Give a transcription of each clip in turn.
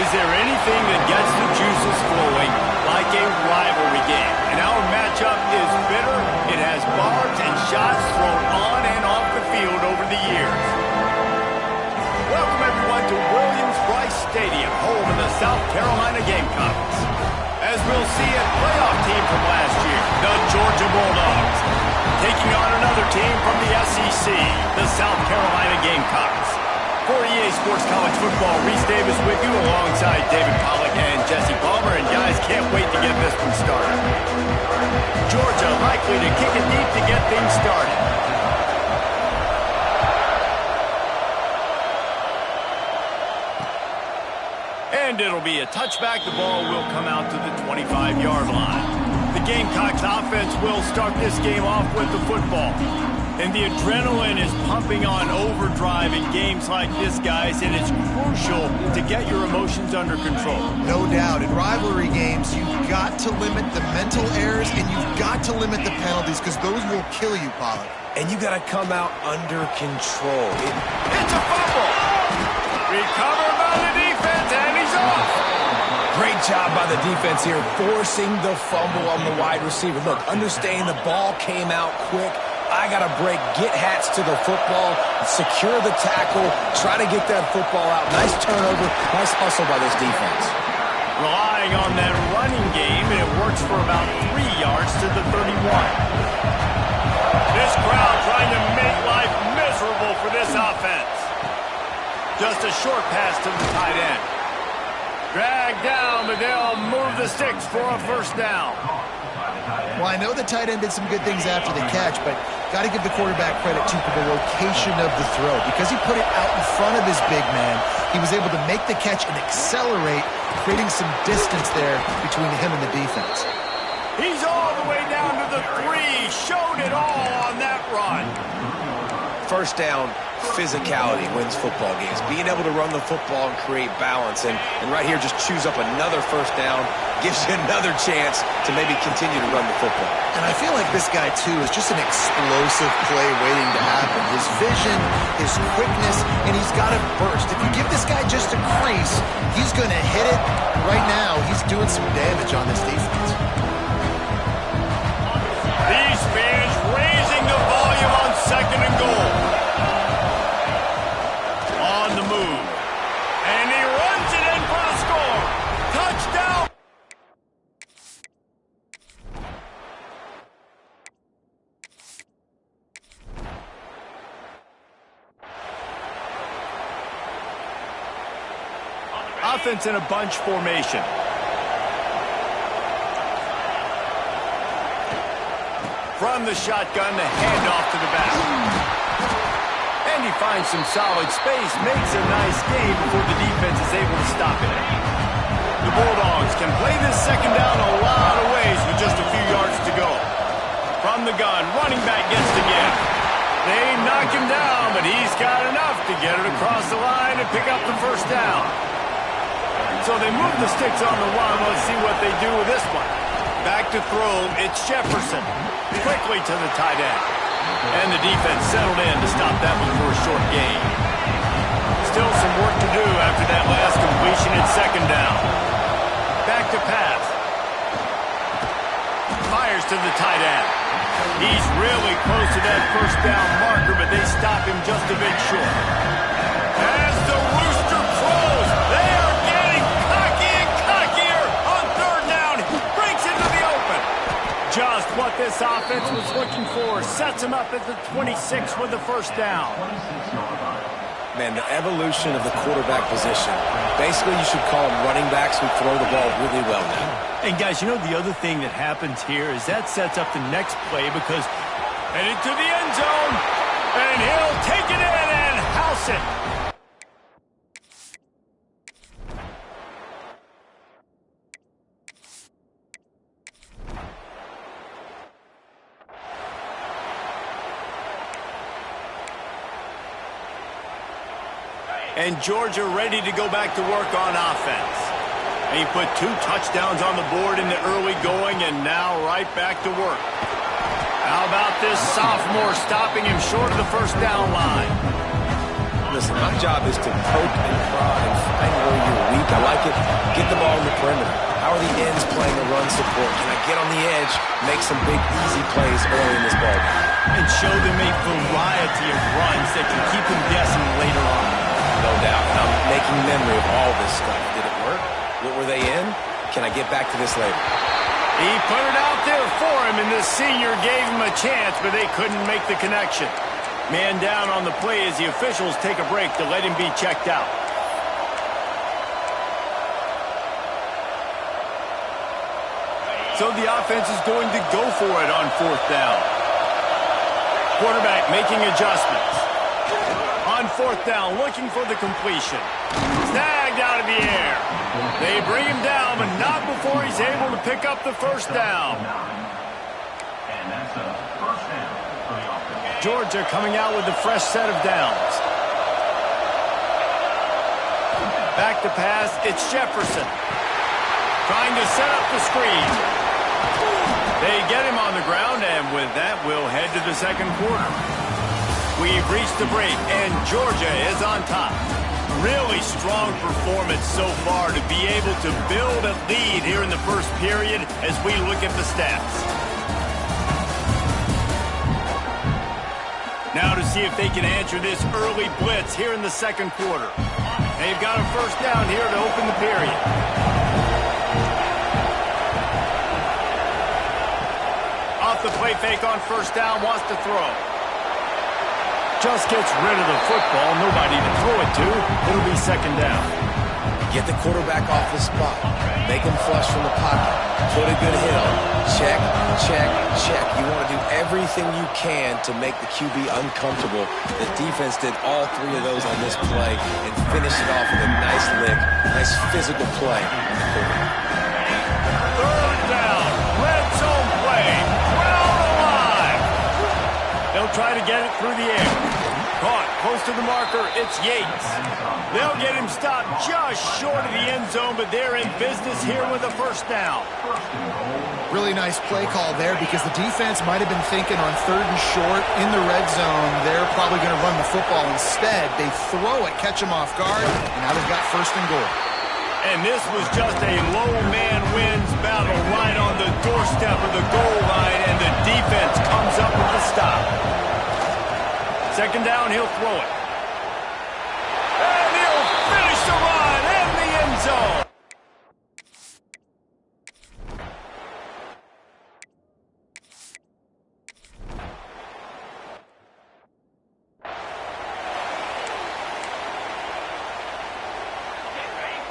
Is there anything that gets the juices flowing like a rivalry game? And our matchup is bitter. It has barbs and shots thrown on and off the field over the years. Welcome, everyone, to Williams-Brice Stadium, home of the South Carolina Gamecocks. As we'll see, a playoff team from last year, the Georgia Bulldogs, taking on another team from the SEC, the South Carolina Gamecocks. For EA Sports College Football, Reese Davis with you alongside David Pollack and Jesse Palmer. And guys, can't wait to get this one started. Georgia likely to kick it deep to get things started. And it'll be a touchback. The ball will come out to the 25-yard line. The Gamecocks offense will start this game off with the football. And the adrenaline is pumping on overdrive in games like this, guys, and it's crucial to get your emotions under control. No doubt. In rivalry games, you've got to limit the mental errors and you've got to limit the penalties because those will kill you, Pollard. And you got to come out under control. It's a fumble. Recovered by the defense, and he's off. Great job by the defense here, forcing the fumble on the wide receiver. Look, understand the ball came out quick. I got to break, get Hats to the football, secure the tackle, try to get that football out. Nice turnover, nice hustle by this defense. Relying on that running game, and it works for about 3 yards to the 31. This crowd trying to make life miserable for this offense. Just a short pass to the tight end. Dragged down, but they'll move the sticks for a first down. Well, I know the tight end did some good things after the catch, but got to give the quarterback credit, too, for the location of the throw. Because he put it out in front of his big man, he was able to make the catch and accelerate, creating some distance there between him and the defense. He's all the way down to the 3. Showed it all on that run. First down, physicality wins football games. Being able to run the football and create balance. And right here, just choose up another first down, gives you another chance to maybe continue to run the football. And I feel like this guy, too, is just an explosive play waiting to happen. His vision, his quickness, and he's got a burst. If you give this guy just a crease, he's going to hit it. Right now, he's doing some damage on this defense. These fans raising the volume on second and goal. On the move. And he runs it in for the score. Touchdown. Offense in a bunch formation. From the shotgun, the handoff to the back. And he finds some solid space, makes a nice gain before the defense is able to stop it. The Bulldogs can play this second down a lot of ways with just a few yards to go. From the gun, running back gets the give. They knock him down, but he's got enough to get it across the line and pick up the first down. So they move the sticks on the run. Let's see what they do with this one. Back to throw, it's Jefferson. Quickly to the tight end. And the defense settled in to stop that one for a short gain. Still some work to do after that last completion at second down. Back to pass. Fires to the tight end. He's really close to that first down marker, but they stop him just a bit short. As the rooster crows, they are getting cocky and cockier on third down. Breaks into the open. Just what this offense was looking for. Sets him up at the 26 with the first down. Man, the evolution of the quarterback position. Basically, you should call them running backs who throw the ball really well now. And guys, you know the other thing that happens here is that sets up the next play because headed to the end zone, and he'll take it in and house it. And Georgia ready to go back to work on offense. And he put 2 touchdowns on the board in the early going, and now right back to work. How about this sophomore stopping him short of the first down line? listen, my job is to poke and prod and find where you're weak. I like it. Get the ball in the perimeter. How are the ends playing the run support? Can I get on the edge, make some big, easy plays early in this ball game? And show them a variety of runs that can keep them guessing later on. No doubt. And I'm making memory of all this stuff. Did it work? What were they in? Can I get back to this later? He put it out there for him, and the senior gave him a chance, but they couldn't make the connection. Man down on the play as the officials take a break to let him be checked out. So the offense is going to go for it on 4th down. Quarterback making adjustments. On 4th down, looking for the completion. Snagged out of the air. They bring him down, but not before he's able to pick up the 1st down. Georgia coming out with a fresh set of downs. Back to pass, it's Jefferson. Trying to set up the screen. They get him on the ground, and with that, we'll head to the 2nd quarter. We've reached the break, and Georgia is on top. Really strong performance so far to be able to build a lead here in the 1st period as we look at the stats. Now to see if they can answer this early blitz here in the 2nd quarter. They've got a 1st down here to open the period. Off the play fake on 1st down, wants to throw. Just gets rid of the football, nobody to throw it to. It'll be 2nd down. Get the quarterback off his spot. Make him flush from the pocket. Put a good hit on. Check, check, check. You want to do everything you can to make the QB uncomfortable. The defense did all 3 of those on this play and finished it off with a nice lick, nice physical play. 3rd down, red zone play, crowd alive. They'll try to get it through the air. Caught close to the marker, it's Yates. They'll get him stopped just short of the end zone, but they're in business here with a 1st down. Really nice play call there because the defense might have been thinking on 3rd and short in the red zone. They're probably going to run the football. Instead, they throw it, catch him off guard, and now they've got 1st and goal. And this was just a low man wins battle right on the doorstep of the goal line, and the defense comes up with the stop. 2nd down, he'll throw it. And he'll finish the run in the end zone.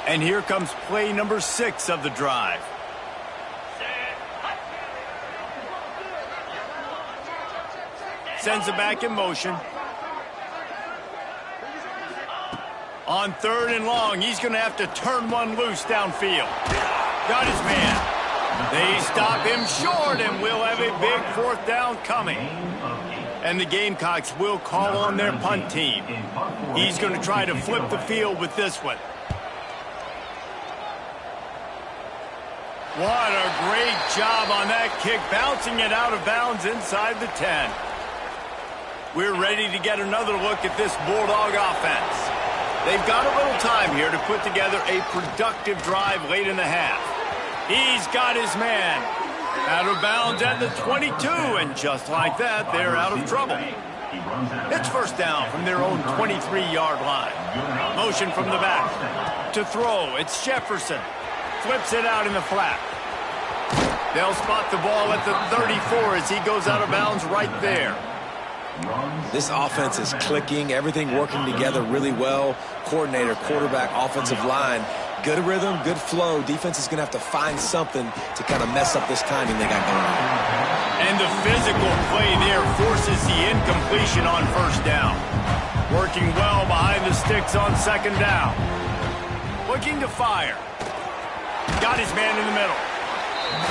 And here comes play number 6 of the drive. Sends it back in motion. On 3rd and long, he's going to have to turn one loose downfield. Got his man. They stop him short, and we'll have a big 4th down coming. And the Gamecocks will call on their punt team. He's going to try to flip the field with this one. What a great job on that kick, bouncing it out of bounds inside the 10. We're ready to get another look at this Bulldog offense. They've got a little time here to put together a productive drive late in the half. He's got his man. Out of bounds at the 22, and just like that, they're out of trouble. It's 1st down from their own 23-yard line. Motion from the back. To throw, it's Jefferson. Flips it out in the flat. They'll spot the ball at the 34 as he goes out of bounds right there. This offense is clicking, everything working together really well. Coordinator, quarterback, offensive line, good rhythm, good flow. Defense is going to have to find something to kind of mess up this timing they got going on. And the physical play there forces the incompletion on 1st down. Working well behind the sticks on 2nd down. Looking to fire. Got his man in the middle.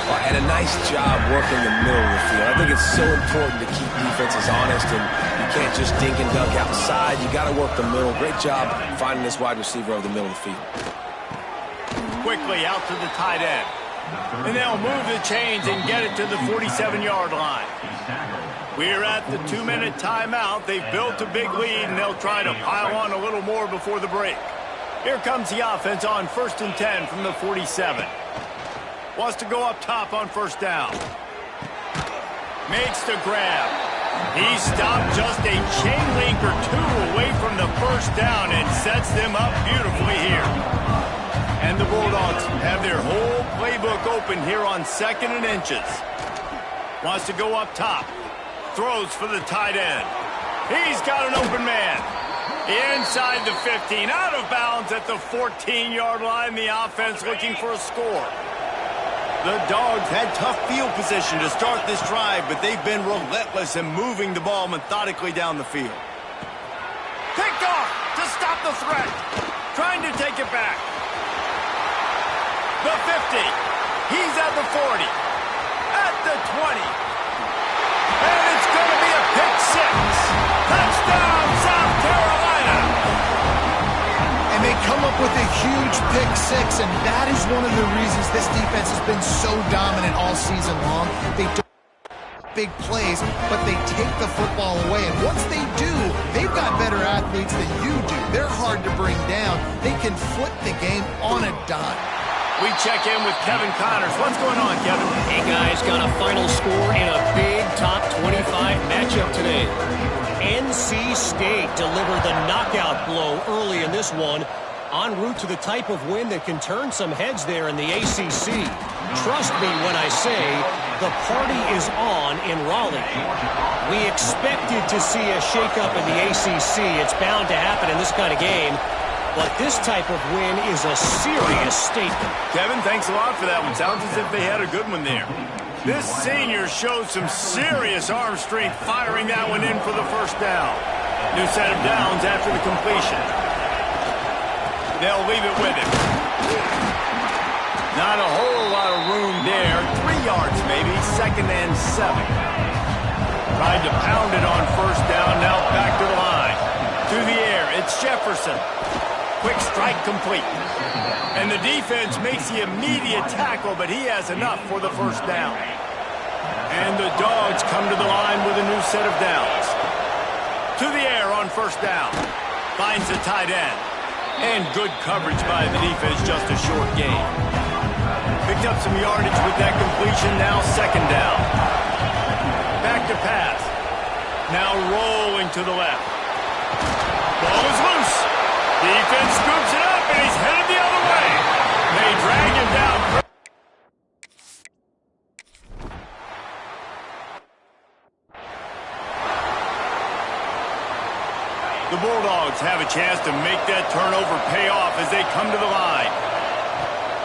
And a nice job working the middle of the field. I think it's so important to keep defenses honest, and you can't just dink and dunk outside. You got to work the middle. Great job finding this wide receiver over the middle of the field. Quickly out to the tight end. And they'll move the chains and get it to the 47-yard line. We're at the 2-minute timeout. They've built a big lead, and they'll try to pile on a little more before the break. Here comes the offense on 1st and 10 from the 47. Wants to go up top on 1st down. Makes the grab. He stopped just a chain link or two away from the 1st down and sets them up beautifully here. And the Bulldogs have their whole playbook open here on 2nd and inches. Wants to go up top. Throws for the tight end. He's got an open man. Inside the 15, out of bounds at the 14-yard line. The offense looking for a score. The Dogs had tough field position to start this drive, but they've been relentless in moving the ball methodically down the field. Picked off to stop the threat. Trying to take it back. The 50. He's at the 40. At the 20. And it's going to be a pick six. Touchdown, South Carolina. And they come up with a huge pick six, and that is one of the reasons this defense has been so dominant all season long. They don't big plays, but they take the football away. And once they do, they've got better athletes than you do. They're hard to bring down. They can flip the game on a dime. We check in with Kevin Connors. What's going on, Kevin? Hey, guys, got a final score in a big top 25 matchup today. NC State delivered the knockout blow early in this one, en route to the type of win that can turn some heads there in the ACC. Trust me when I say the party is on in Raleigh. We expected to see a shakeup in the ACC. It's bound to happen in this kind of game. But this type of win is a serious statement. Kevin, thanks a lot for that one. Sounds as if they had a good one there. This senior showed some serious arm strength firing that one in for the 1st down. New set of downs after the completion. They'll leave it with him. Not a whole lot of room there. 3 yards maybe, 2nd and 7. Tried to pound it on 1st down, now back to the line. Through the air, it's Jefferson. Quick strike complete. And the defense makes the immediate tackle, but he has enough for the 1st down. And the Dogs come to the line with a new set of downs. To the air on 1st down. Finds the tight end. And good coverage by the defense, just a short gain. Picked up some yardage with that completion, now 2nd down. Back to pass. Now rolling to the left. Ball is loose. Defense scoops it up, and he's headed the other way. They drag him down. The Bulldogs have a chance to make that turnover pay off as they come to the line.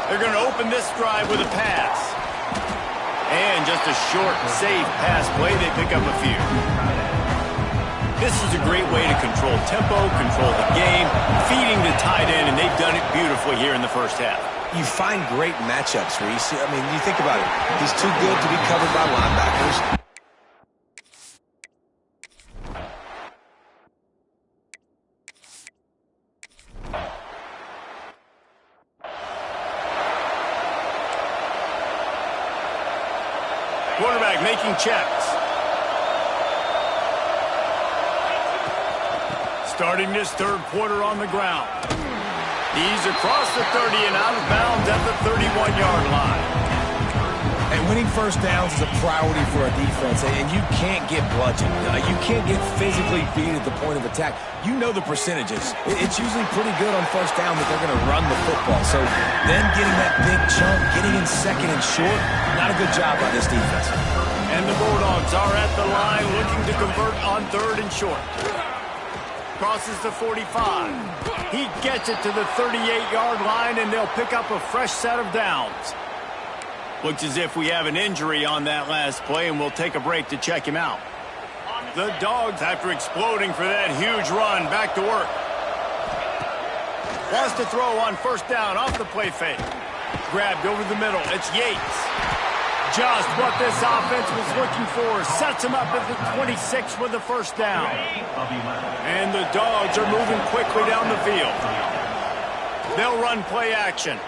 They're going to open this drive with a pass. And just a short, safe pass play. They pick up a few. This is a great way to control tempo, control the game, feeding the tight end, and they've done it beautifully here in the 1st half. You find great matchups, Reese. I mean, you think about it. He's too good to be covered by linebackers. Quarterback making checks. Starting this 3rd quarter on the ground. He's across the 30 and out of bounds at the 31-yard line. And winning 1st downs is a priority for a defense, and you can't get bludgeoned. You can't get physically beat at the point of attack. You know the percentages. It's usually pretty good on 1st down that they're going to run the football. So then getting that big chunk, getting in 2nd and short, not a good job by this defense. And the Bulldogs are at the line looking to convert on 3rd and short. Crosses the 45. He gets it to the 38-yard line, and they'll pick up a fresh set of downs. Looks as if we have an injury on that last play, and we'll take a break to check him out. The Dogs, after exploding for that huge run, back to work. Wants to throw on 1st down off the play fake. Grabbed over the middle. It's Yates. Just what this offense was looking for. Sets him up at the 26 with the 1st down. And the Dogs are moving quickly down the field. They'll run play action.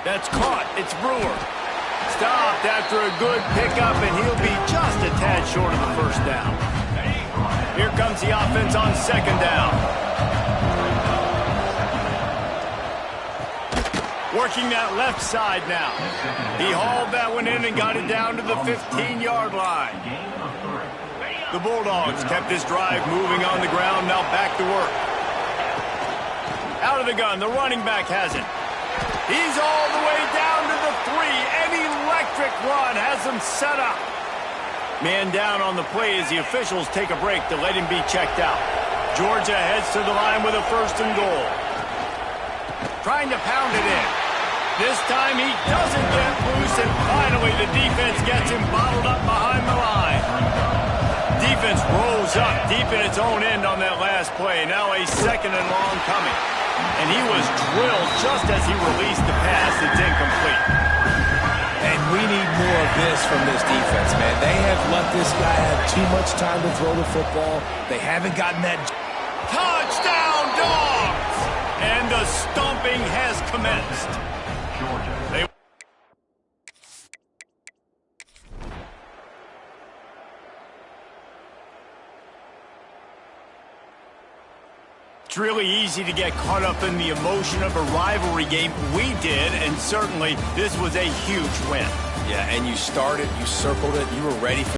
That's caught. It's Brewer. Stopped after a good pickup, and he'll be just a tad short of the first down. Here comes the offense on second down. Working that left side now. He hauled that one in and got it down to the 15-yard line. The Bulldogs kept this drive moving on the ground, now back to work. Out of the gun, the running back has it. He's all the way down to the 3. An electric run has him set up. Man down on the play as the officials take a break to let him be checked out. Georgia heads to the line with a 1st and goal. Trying to pound it in. This time he doesn't get loose, and finally the defense gets him bottled up behind the line. Defense rolls up deep in its own end on that last play. Now a 2nd and long coming. And he was drilled just as he released the pass. It's incomplete. And we need more of this from this defense, man. They have let this guy have too much time to throw the football. They haven't gotten that. Touchdown, Dogs! And the stomping has commenced. It's really easy to get caught up in the emotion of a rivalry game. We did, and certainly this was a huge win. Yeah, and you started, you circled it, you were ready for